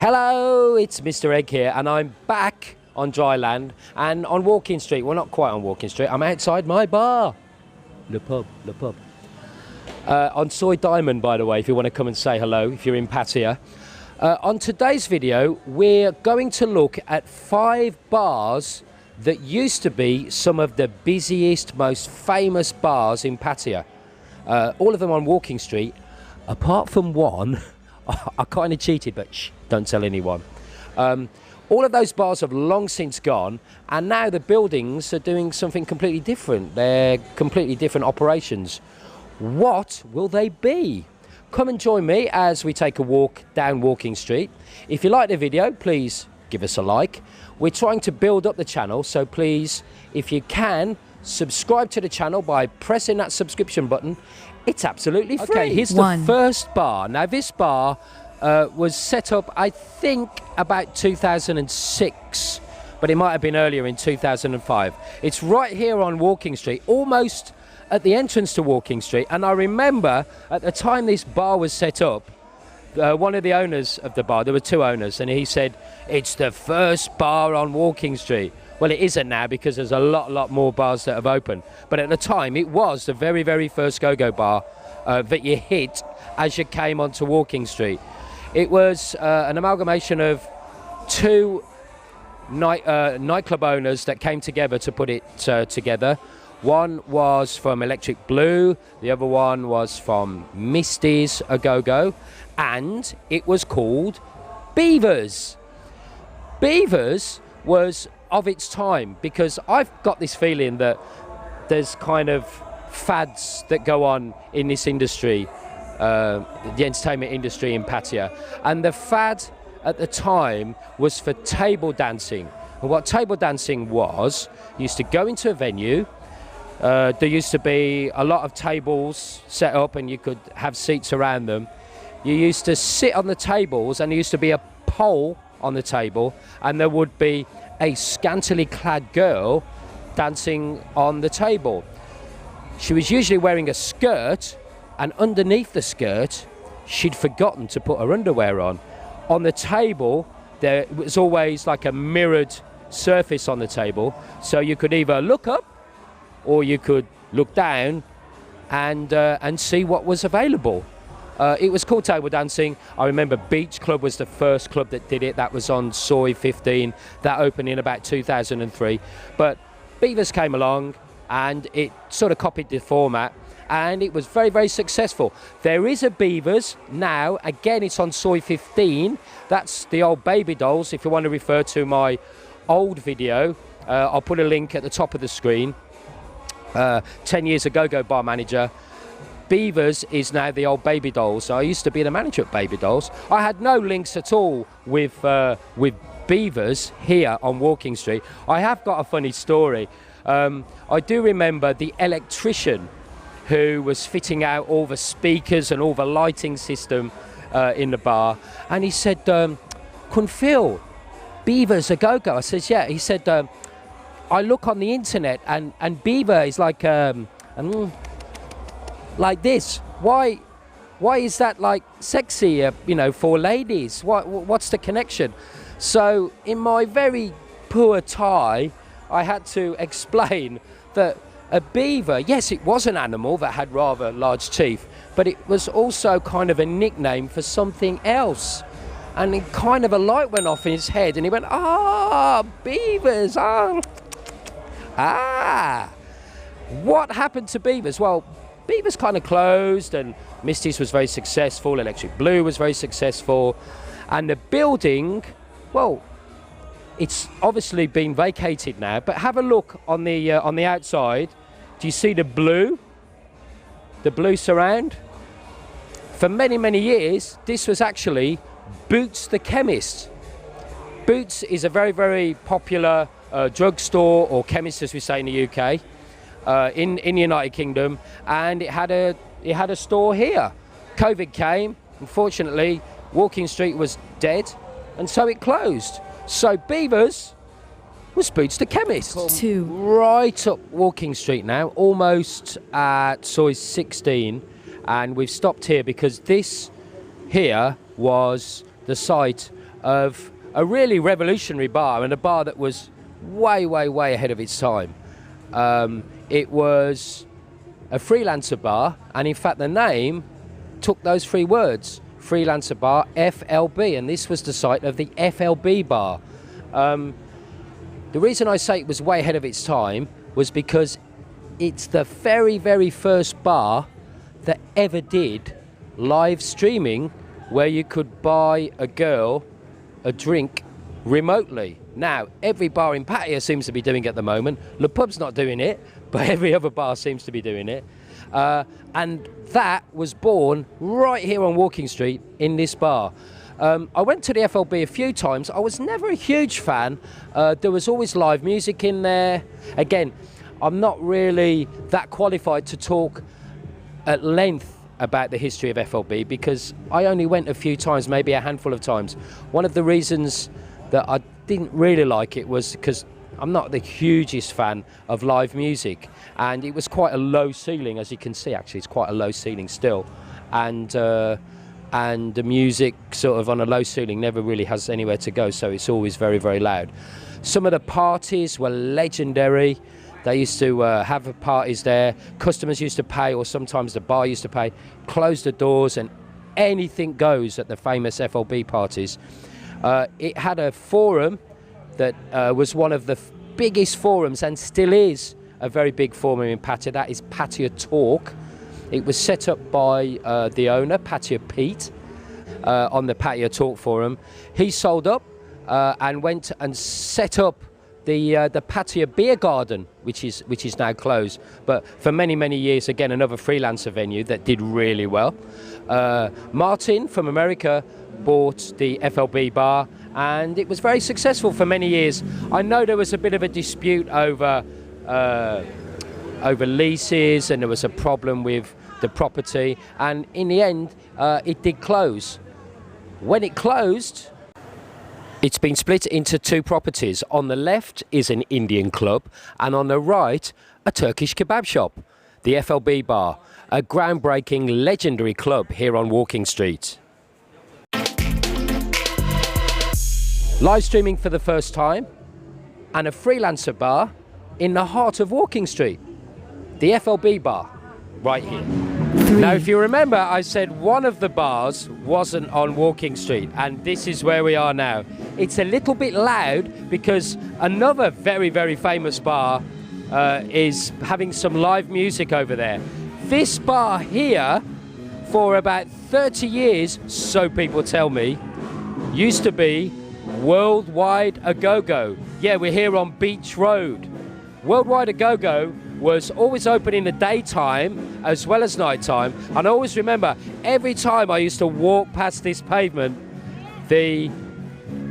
Hello, it's Mr. Egg here, and I'm back on dry land and on Walking Street. Well, not quite on Walking Street. I'm outside my bar. Le pub. On Soi Diamond, by the way, if you want to come and say hello, if you're in Pattaya. On today's video, we're going to look at 5 bars that used to be some of the busiest, most famous bars in Pattaya. All of them on Walking Street, apart from one. I kind of cheated, but shh, don't tell anyone. All of those bars have long since gone, and now the buildings are doing something completely different. They're completely different operations. What will they be? Come and join me as we take a walk down Walking Street. If you like the video, please give us a like. We're trying to build up the channel, so please, if you can, subscribe to the channel by pressing that subscription button. It's absolutely free. Okay, here's the first bar. Now, this bar was set up, I think, about 2006, but it might have been earlier in 2005. It's right here on Walking Street, almost at the entrance to Walking Street. And I remember at the time this bar was set up, one of the owners of the bar, there were 2 owners, and he said, it's the first bar on Walking Street. Well, it isn't now because there's a lot more bars that have opened. But at the time, it was the very, very first go-go bar that you hit as you came onto Walking Street. It was an amalgamation of 2 nightclub owners that came together to put it together. One was from Electric Blue, the other one was from Misteregg, a go-go, and it was called Beavers. Beavers was of its time, because I've got this feeling that there's kind of fads that go on in this industry, the entertainment industry in Pattaya, and the fad at the time was for table dancing. And what table dancing was, you used to go into a venue, there used to be a lot of tables set up and you could have seats around them. You used to sit on the tables and there used to be a pole on the table, and there would be a scantily clad girl dancing on the table. She was usually wearing a skirt, and underneath the skirt she'd forgotten to put her underwear on. On the table there was always like a mirrored surface on the table, so you could either look up or you could look down and see what was available. It was called table dancing. I remember Beach Club was the first club that did it. That was on Soi 15. That opened in about 2003. But Beavers came along and it sort of copied the format, and it was very, very successful. There is a Beavers now. Again, it's on Soi 15. That's the old baby dolls. If you want to refer to my old video, I'll put a link at the top of the screen. 10 years ago, go bar manager. Beavers is now the old baby dolls. So I used to be the manager at Baby Dolls. I had no links at all with Beavers here on Walking Street. I have got a funny story. I do remember the electrician who was fitting out all the speakers and all the lighting system in the bar, and he said, "Kun Phil, Beavers a go-go?" I said, "Yeah." He said, "I look on the internet and Beaver is like this. Why is that like sexy, you know, for ladies? What's the connection?" So in my very poor Thai, I had to explain that a beaver, yes, it was an animal that had rather large teeth, but it was also kind of a nickname for something else. And then kind of a light went off in his head, and he went, beavers, What happened to Beavers? Well, Beavers kind of closed, and Misty's was very successful, Electric Blue was very successful, and the building, well, it's obviously been vacated now, but have a look on the outside. Do you see the blue surround? For many, many years, this was actually Boots the Chemist. Boots is a very, very popular drugstore, or chemist as we say in the UK, in the United Kingdom, and it had a store here. COVID came, unfortunately, Walking Street was dead, and so it closed. So Beavers was Boots the Chemist. 2. Right up Walking Street now, almost at Soi 16, and we've stopped here because this here was the site of a really revolutionary bar, and a bar that was way, way, way ahead of its time. It was a freelancer bar, and in fact the name took those 3 words, freelancer bar, FLB, and this was the site of the FLB bar. The reason I say it was way ahead of its time was because it's the very, very first bar that ever did live streaming, where you could buy a girl a drink remotely. Now, every bar in Pattaya seems to be doing it at the moment. Le Pub's not doing it, but every other bar seems to be doing it. And that was born right here on Walking Street in this bar. I went to the FLB a few times. I was never a huge fan. There was always live music in there. Again, I'm not really that qualified to talk at length about the history of FLB because I only went a few times, maybe a handful of times. One of the reasons that I didn't really like it was because I'm not the hugest fan of live music, and it was quite a low ceiling, as you can see. Actually, it's quite a low ceiling still, and the music sort of on a low ceiling never really has anywhere to go, so it's always very, very loud. Some of the parties were legendary. They used to have parties there. Customers used to pay, or sometimes the bar used to pay, close the doors, and anything goes at the famous FLB parties. It had a forum that was one of the biggest forums, and still is a very big forum in Pattaya. That is Pattaya Talk. It was set up by the owner, Pattaya Pete, on the Pattaya Talk forum. He sold up and went and set up the Pattaya Beer Garden, which is now closed, but for many, many years, again, another freelancer venue that did really well. Martin from America bought the FLB bar, and it was very successful for many years. I know there was a bit of a dispute over leases, and there was a problem with the property, and in the end it did close. When it closed, it's been split into 2 properties. On the left is an Indian club, and on the right, a Turkish kebab shop. The FLB bar, a groundbreaking, legendary club here on Walking Street. Live streaming for the first time, and a freelancer bar in the heart of Walking Street. The FLB bar, right here. 3. Now, if you remember, I said one of the bars wasn't on Walking Street, and this is where we are now. It's a little bit loud because another very, very famous bar is having some live music over there. This bar here, for about 30 years, so people tell me, used to be Worldwide A Go-Go. Yeah, we're here on Beach Road. Worldwide A Go-Go was always open in the daytime as well as nighttime, and I always remember every time I used to walk past this pavement, the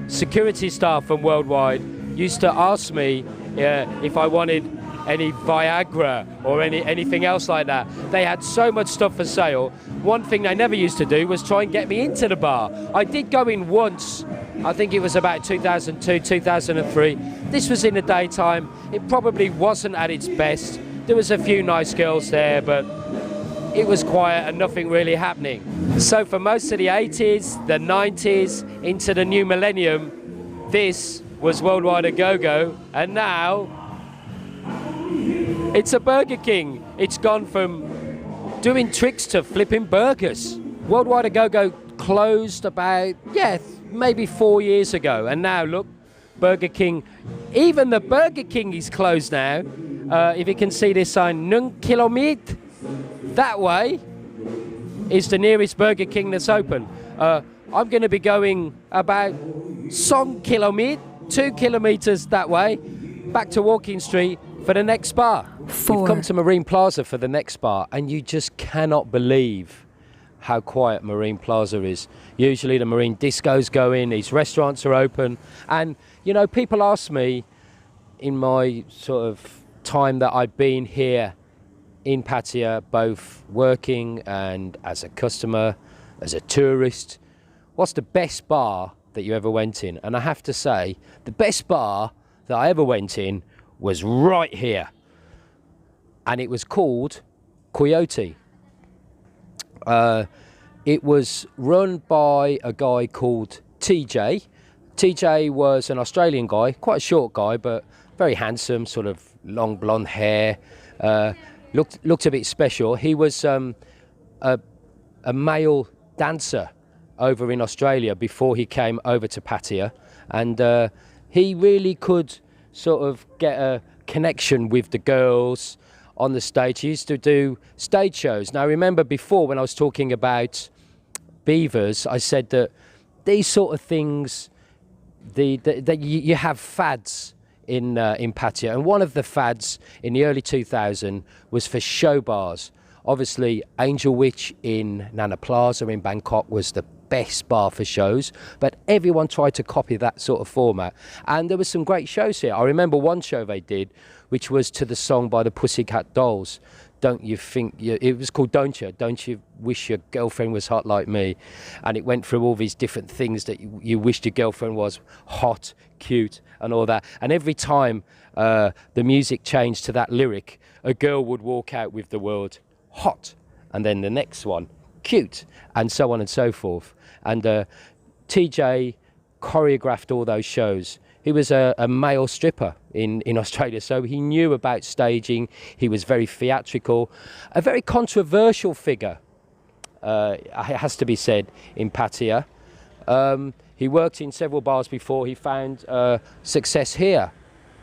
security staff from Worldwide used to ask me if I wanted any Viagra or anything else like that. They had so much stuff for sale. One thing they never used to do was try and get me into the bar. I did go in once. I think it was about 2002, 2003. This was in the daytime. It probably wasn't at its best. There was a few nice girls there, but it was quiet and nothing really happening. So for most of the 80s, the 90s, into the new millennium, this was Worldwide A Go-Go, and now it's a Burger King. It's gone from doing tricks to flipping burgers. Worldwide A Go-Go closed about, maybe 4 years ago, and now look, Burger King, even the Burger King is closed now. If you can see this sign, 1 kilometer, that way is the nearest Burger King that's open. I'm going to be going about 2 kilometer, 2 kilometers that way, back to Walking Street for the next bar. 4. We've come to Marine Plaza for the next bar, and you just cannot believe how quiet Marine Plaza is. Usually the Marine discos go in, these restaurants are open, and you know, people ask me in my sort of time that I've been here in Pattaya, both working and as a customer, as a tourist, what's the best bar that you ever went in? And I have to say, the best bar that I ever went in was right here, and it was called Coyote. It was run by a guy called TJ, TJ was an Australian guy, quite a short guy, but very handsome, sort of long blonde hair, looked a bit special. He was a male dancer over in Australia before he came over to Pattaya, and he really could sort of get a connection with the girls on the stage. He used to do stage shows. Now, remember before when I was talking about Beavers, I said that these sort of things, you have fads in Pattaya, and one of the fads in the early 2000s was for show bars. Obviously, Angel Witch in Nana Plaza in Bangkok was the best bar for shows, but everyone tried to copy that sort of format, and there were some great shows here. I remember one show they did, which was to the song by the Pussycat Dolls, Don't You Think You... It was called Don't You Wish Your Girlfriend Was Hot Like Me, and it went through all these different things that you wished your girlfriend was hot, cute, and all that, and every time the music changed to that lyric, a girl would walk out with the word hot, and then the next one cute, and so on and so forth. And TJ choreographed all those shows. He was a male stripper in Australia, so he knew about staging. He was very theatrical, a very controversial figure, it has to be said, in Pattaya. He worked in several bars before he found success here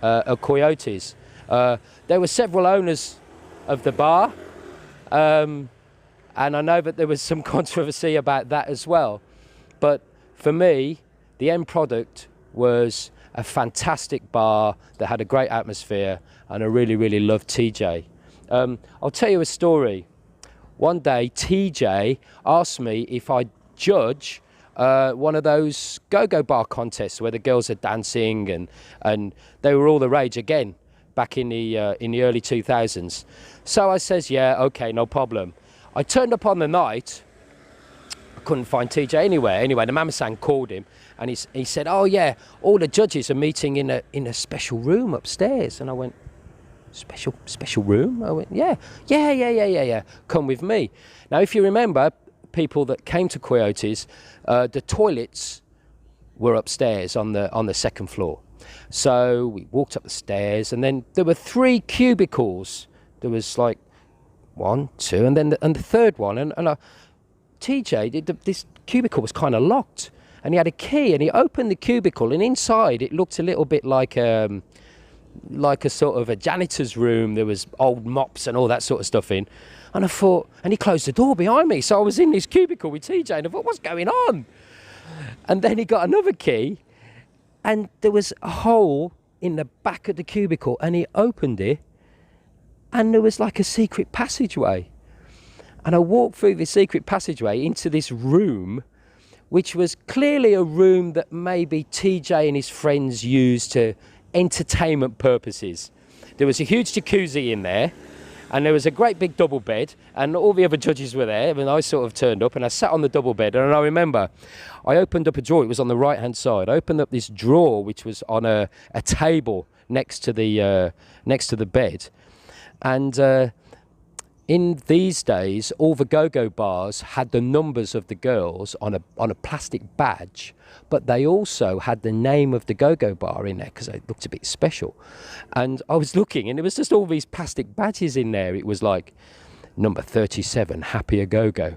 at Coyote's. There were several owners of the bar, and I know that there was some controversy about that as well. But for me, the end product was a fantastic bar that had a great atmosphere, and I really, really loved TJ. I'll tell you a story. One day, TJ asked me if I'd judge one of those go-go bar contests where the girls are dancing, and they were all the rage again back in the early 2000s. So I says, yeah, okay, no problem. I turned up on the night. I couldn't find TJ anywhere. Anyway, the Mama-san called him, and he said, oh yeah, all the judges are meeting in a special room upstairs. And I went, special room? I went, yeah. Come with me. Now, if you remember, people that came to Coyote's, the toilets were upstairs on the second floor. So we walked up the stairs, and then there were 3 cubicles. There was like 1, 2, and then the third one, and TJ, this cubicle was kind of locked, and he had a key, and he opened the cubicle, and inside it looked a little bit like a sort of a janitor's room. There was old mops and all that sort of stuff in, and I thought, and he closed the door behind me, so I was in this cubicle with TJ, and I thought, what's going on? And then he got another key, and there was a hole in the back of the cubicle, and he opened it, and there was like a secret passageway. And I walked through this secret passageway into this room, which was clearly a room that maybe TJ and his friends used to entertainment purposes. There was a huge jacuzzi in there, and there was a great big double bed, and all the other judges were there, and I sort of turned up, and I sat on the double bed, and I remember I opened up a drawer. It was on the right hand side. I opened up this drawer, which was on a table next to the bed. And in these days, all the go-go bars had the numbers of the girls on a plastic badge, but they also had the name of the go-go bar in there because it looked a bit special. And I was looking, and there was just all these plastic badges in there. It was like number 37, Happier Go-Go,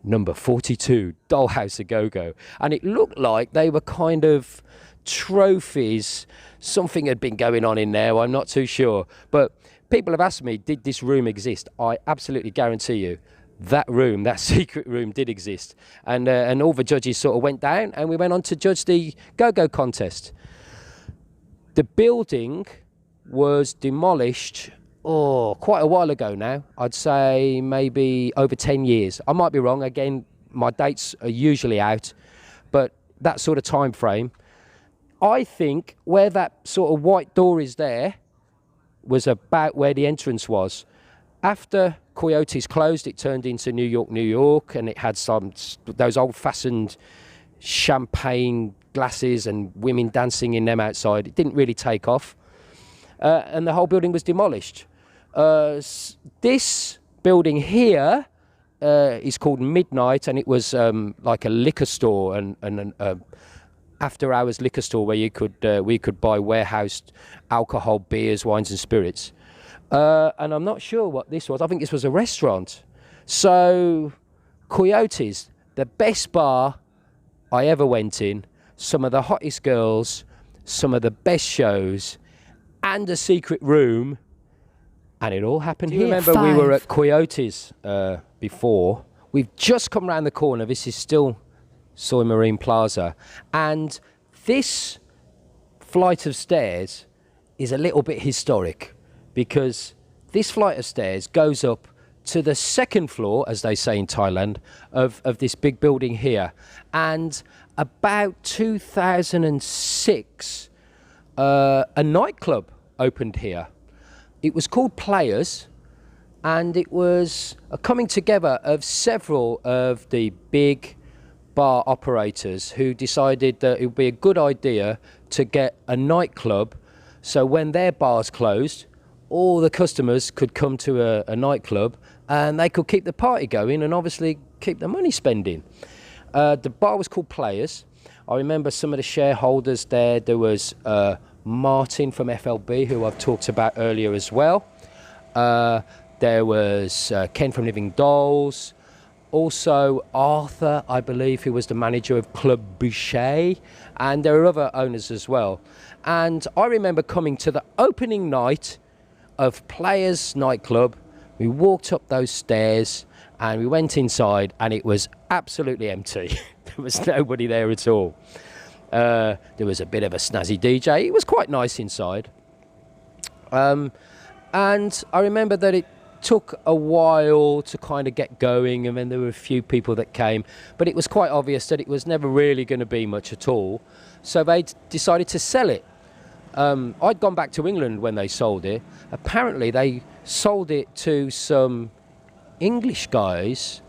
number 42, Dollhouse a Go-Go, and it looked like they were kind of trophies. Something had been going on in there. I'm not too sure, but people have asked me, did this room exist? I absolutely guarantee you that room, that secret room, did exist. And all the judges sort of went down, and we went on to judge the go-go contest. The building was demolished, quite a while ago now. I'd say maybe over 10 years. I might be wrong. Again, my dates are usually out, but that sort of time frame. I think where that sort of white door is there was about where the entrance was. After Coyote's closed, it turned into New York, and it had those old-fashioned champagne glasses and women dancing in them outside. It didn't really take off, and the whole building was demolished. This building here is called Midnight, and it was like a liquor store and after hours liquor store where you could we could buy warehoused alcohol, beers, wines and spirits. And I'm not sure what this was. I think this was a restaurant. So Coyote's, the best bar I ever went in, some of the hottest girls, some of the best shows, and a secret room, and it all happened here. Remember, we were at Coyote's before. We've just come round the corner. This is still Soi Marine Plaza, and this flight of stairs is a little bit historic because this flight of stairs goes up to the second floor, as they say in Thailand, of this big building here. And about 2006, a nightclub opened here. It was called Players, and it was a coming together of several of the big bar operators who decided that it would be a good idea to get a nightclub, so when their bars closed, all the customers could come to a nightclub and they could keep the party going and obviously keep the money spending. The bar was called Players. I remember some of the shareholders there. There was Martin from FLB, who I've talked about earlier as well. There was Ken from Living Dolls. Also Arthur, I believe, who was the manager of Club Boucher. And there are other owners as well. And I remember coming to the opening night of Players nightclub. We walked up those stairs and we went inside, and it was absolutely empty. There was nobody there at all. There was a bit of a snazzy DJ. It was quite nice inside. And I remember that it took a while to kind of get going, and then there were a few people that came, but it was quite obvious that it was never really going to be much at all. So they decided to sell it. I'd gone back to England when they sold it. Apparently they sold it to some English guys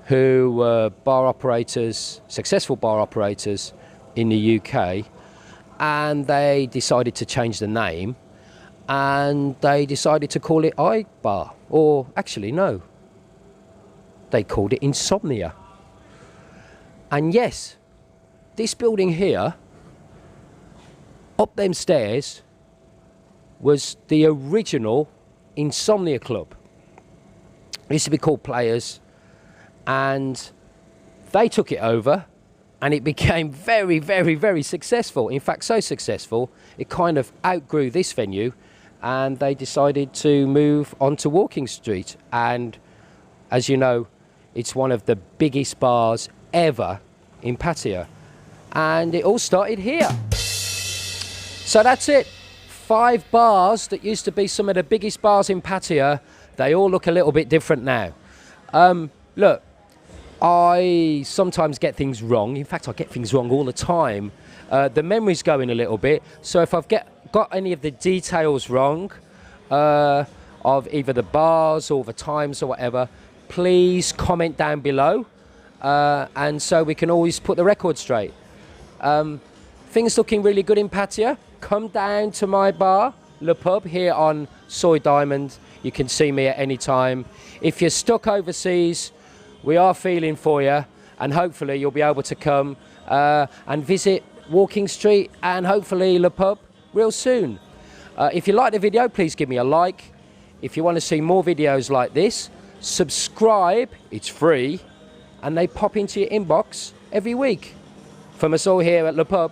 who were bar operators, successful bar operators in the UK, and they decided to change the name, and they decided to call it iBar, or actually no, they called it Insomnia. And yes, this building here, up them stairs, was the original Insomnia Club. It used to be called Players, and they took it over, and it became very, very, very successful. In fact, so successful, it kind of outgrew this venue, and they decided to move onto Walking Street. And as you know, it's one of the biggest bars ever in Pattaya, and it all started here. So that's it. 5 bars that used to be some of the biggest bars in Pattaya. They all look a little bit different now. Look, I sometimes get things wrong. In fact, I get things wrong all the time. The memory's going a little bit. So if I've got any of the details wrong of either the bars or the times or whatever, please comment down below. And so we can always put the record straight. Things looking really good in Pattaya. Come down to my bar, Le Pub, here on Soi Diamond. You can see me at any time. If you're stuck overseas, we are feeling for you, and hopefully you'll be able to come and visit Walking Street and hopefully Le Pub real soon. If you like the video, please give me a like. If you want to see more videos like this, subscribe. It's free, and they pop into your inbox every week. From us all here at Le Pub,